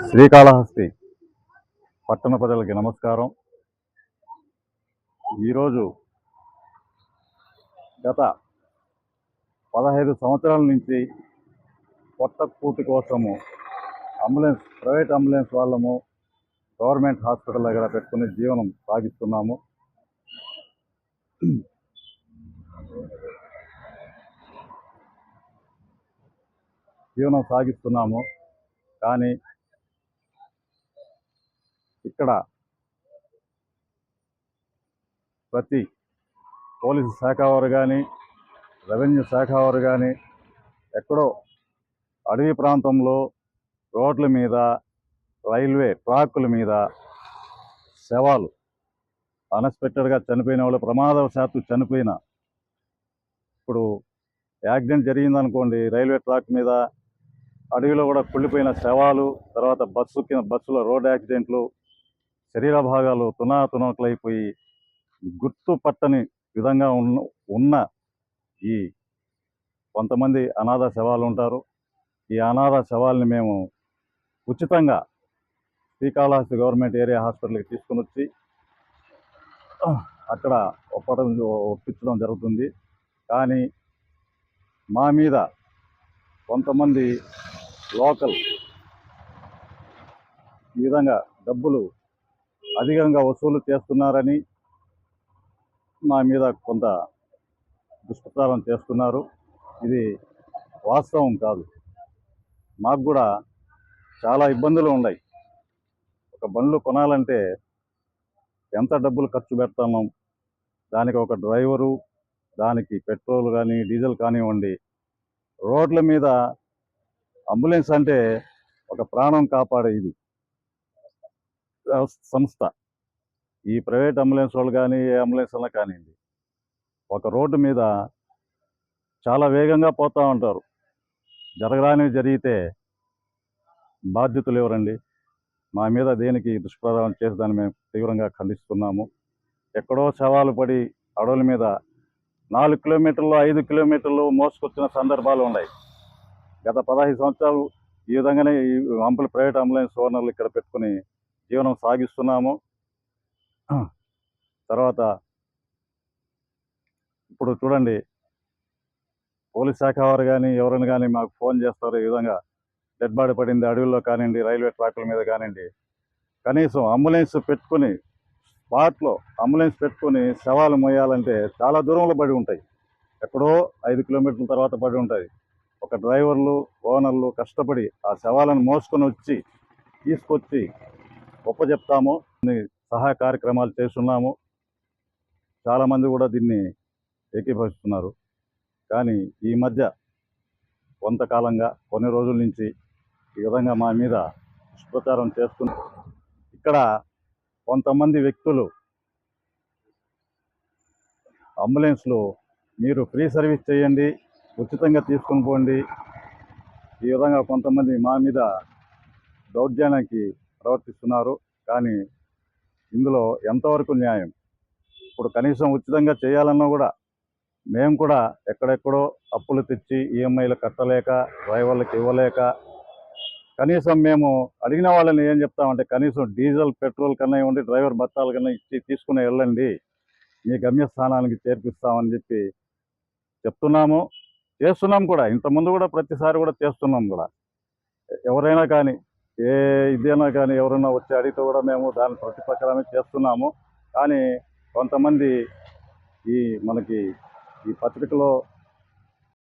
శ్రీకాళహస్తి పట్టణ ప్రజలకి నమస్కారం. ఈరోజు గత 15 సంవత్సరాల నుంచి పొట్టకూటి కోసము ప్రైవేట్ అంబులెన్స్ వాళ్ళము గవర్నమెంట్ హాస్పిటల్ దగ్గర పెట్టుకుని జీవనం సాగిస్తున్నాము. కానీ ఇక్కడ ప్రతి పోలీసు శాఖ వారు కానీ, రెవెన్యూ శాఖ వారు కానీ ఎక్కడో అడవి ప్రాంతంలో రోడ్ల మీద, రైల్వే ట్రాక్కుల మీద శవాలు అన్ఎక్స్పెక్టెడ్గా చనిపోయిన వాళ్ళు, ప్రమాదవశాత్తు చనిపోయిన, ఇప్పుడు యాక్సిడెంట్ జరిగిందనుకోండి, రైల్వే ట్రాక్ మీద అడవిలో కూడా కుళ్ళిపోయిన శవాలు, తర్వాత బస్సులో రోడ్ యాక్సిడెంట్లు, శరీర భాగాలు తునాతునకలైపోయి గుర్తుపట్టని విధంగా ఉన్న ఈ కొంతమంది అనాథ శవాలు ఉంటారు. ఈ అనాథ శవాల్ని మేము ఉచితంగా శ్రీకాళహస్తి గవర్నమెంట్ ఏరియా హాస్పిటల్కి తీసుకుని వచ్చి అక్కడ ఒప్పించడం జరుగుతుంది. కానీ మా మీద కొంతమంది లోకల్ ఈ విధంగా డబ్బులు అధికంగా వసూలు చేస్తున్నారని మా మీద కొంత దుష్ప్రచారం చేస్తున్నారు. ఇది వాస్తవం కాదు. మాకు కూడా చాలా ఇబ్బందులు ఉన్నాయి. ఒక బండ్లు కొనాలంటే ఎంత డబ్బులు ఖర్చు పెడతాము, దానికి ఒక డ్రైవరు, దానికి పెట్రోల్ కానీ డీజిల్ కానివ్వండి. రోడ్ల మీద అంబులెన్స్ అంటే ఒక ప్రాణం కాపాడే ఇది సంస్థ. ఈ ప్రైవేట్ అంబులెన్స్ వాళ్ళు కానీ, ఏ అంబులెన్స్ అన్నా కానివ్వండి, ఒక రోడ్డు మీద చాలా వేగంగా పోతూ ఉంటారు. జరగరానివి జరిగితే బాధ్యతలు ఎవరండి? మా మీద దేనికి దుష్ప్రచారం చేసేదాన్ని మేము తీవ్రంగా ఖండిస్తున్నాము. ఎక్కడో శవాలు పడి అడవుల మీద 4 కిలోమీటర్లు 5 కిలోమీటర్లు మోసుకొచ్చిన సందర్భాలు ఉన్నాయి. గత 15 సంవత్సరాలు ఈ విధంగానే ఈ ప్రైవేట్ అంబులెన్స్ ఓనర్లు ఇక్కడ పెట్టుకుని జీవనం సాగిస్తున్నాము. తర్వాత ఇప్పుడు చూడండి, పోలీస్ శాఖ వారు కానీ ఎవరైనా కానీ మాకు ఫోన్ చేస్తారు. ఈ విధంగా డెడ్ బాడీ పడింది అడవుల్లో కానివ్వండి, రైల్వే ట్రాకుల మీద కానివ్వండి. కనీసం అంబులెన్స్ పెట్టుకుని స్పాట్లో అంబులెన్స్ పెట్టుకుని శవాలు మోయాలంటే చాలా దూరంలో పడి ఉంటాయి. ఎక్కడో 5 కిలోమీటర్ల తర్వాత పడి ఉంటుంది. ఒక డ్రైవర్లు, ఓనర్లు కష్టపడి ఆ శవాలను మోసుకొని వచ్చి తీసుకొచ్చి చెప్తాము. సహాయ కార్యక్రమాలు చేస్తున్నాము. చాలామంది కూడా దీన్ని ఏకీభవిస్తున్నారు. కానీ ఈ మధ్య కొంతకాలంగా కొన్ని రోజుల నుంచి ఈ విధంగా మా మీద దుష్ప్రచారం చేస్తున్నారు. ఇక్కడ కొంతమంది వ్యక్తులు అంబులెన్స్లో మీరు ఫ్రీ సర్వీస్ చేయండి, ఉచితంగా తీసుకుని పోండి, ఈ విధంగా కొంతమంది మా మీద దౌర్జన్యానికి ప్రవర్తిస్తున్నారు. కానీ ఇందులో ఎంతవరకు న్యాయం? ఇప్పుడు కనీసం ఉచితంగా చేయాలన్నా కూడా మేము కూడా ఎక్కడెక్కడో అప్పులు తెచ్చి ఈఎంఐలు కట్టలేక, డ్రైవర్లకు ఇవ్వలేక, కనీసం మేము అడిగిన వాళ్ళని ఏం చెప్తామంటే, కనీసం డీజిల్ పెట్రోల్ కన్నా ఇవ్వండి, డ్రైవర్ బత్తాలు కన్నా ఇచ్చి తీసుకుని వెళ్ళండి, మీ గమ్యస్థానానికి చేర్పిస్తామని చెప్పి చెప్తున్నాము, చేస్తున్నాం కూడా. ఇంతకుముందు కూడా ప్రతిసారి కూడా చేస్తున్నాం కూడా. ఎవరైనా కానీ, ఏ ఇదేనా కానీ ఎవరైనా వచ్చి అడిగితే కూడా మేము దాని ప్రతిపక్షమే చేస్తున్నాము. కానీ కొంతమంది మనకి ఈ పత్రికలో